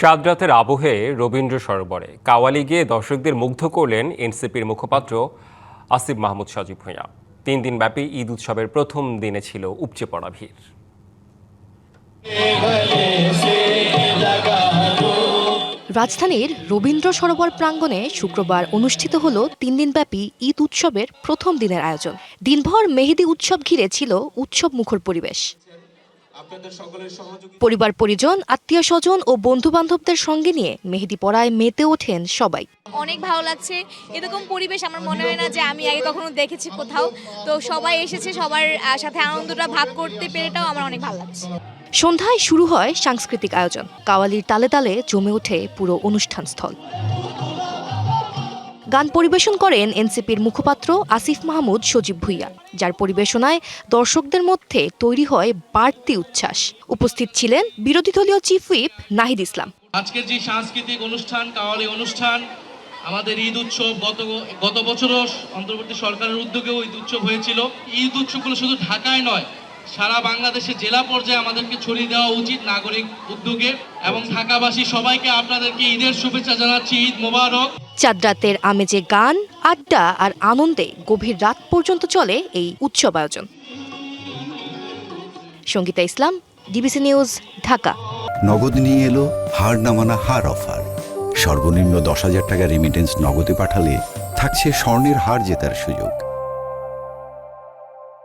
চাঁদ রাতের আবহে রবীন্দ্র সরোবরে কাওয়ালি গিয়ে দর্শকদের মুগ্ধ করলেন এনসিপির মুখপাত্র আসিফ মাহমুদ সজীব ভূঁইয়া। 3 দিনব্যাপী ঈদ উৎসবের প্রথম দিনে ছিল উপচে পড়া ভিড়। রাজধানীর রবীন্দ্র সরোবর প্রাঙ্গণে শুক্রবার অনুষ্ঠিত হল 3 দিনব্যাপী ঈদ উৎসবের প্রথম দিনের আয়োজন। দিনভর মেহেদি উৎসব ঘিরে ছিল উৎসব মুখর পরিবেশ। পরিবার পরিজন, আত্মীয় স্বজন ও বন্ধু বান্ধবদের সঙ্গে নিয়ে মেহেদি পড়ায় মেতে ওঠেন সবাই। অনেক ভালো লাগছে। এরকম পরিবেশ আমার মনে হয় না যে আমি আগে কখনো দেখেছি কোথাও। তো সবাই এসেছে, সবার সাথে আনন্দটা ভাগ করতে পেরেটাও আমার অনেক ভালো লাগছে। সন্ধ্যায় শুরু হয় সাংস্কৃতিক আয়োজন। কাওয়ালির তালে তালে জমে ওঠে পুরো অনুষ্ঠানস্থল। গান পরিবেশন করেন এনসিপির মুখপাত্র আসিফ মাহমুদ সজীব ভূঁইয়া, যার পরিবেশনায় দর্শকদের মধ্যে তৈরি হয় বাড়তি উচ্ছ্বাস। উপস্থিত ছিলেন বিরোধী দলীয় চিফ হুইপ নাহিদ ইসলাম। আজকের যে সাংস্কৃতিক অনুষ্ঠান, কাওয়ালি অনুষ্ঠান, আমাদের ঈদ উৎসব গত বছরও অন্তর্বর্তী সরকারের উদ্যোগেও ঈদ উৎসব হয়েছিল। ঈদ উৎসবগুলো শুধু ঢাকায় নয়, সারা বাংলাদেশে জেলা পর্যায়ে আমাদেরকে ছড়িয়ে দেওয়া উচিত নাগরিক উদ্যোগে। এবং ঢাকাবাসী সবাইকে আপনাদেরকে ঈদের শুভেচ্ছা জানাচ্ছি। ঈদ মোবারক। চাঁদ রাতের আমেজে গান, আড্ডা আর আনন্দে গভীর রাত পর্যন্ত চলে এই উৎসব আয়োজন। সঙ্গীতা ইসলাম, ডিবিসি নিউজ, ঢাকা। নগদ নিয়ে এলো হার না মানা হার অফার। সর্বনিম্ন 10,000 টাকা রেমিটেন্স নগদে পাঠালে থাকছে স্বর্ণের হার জেতার সুযোগ।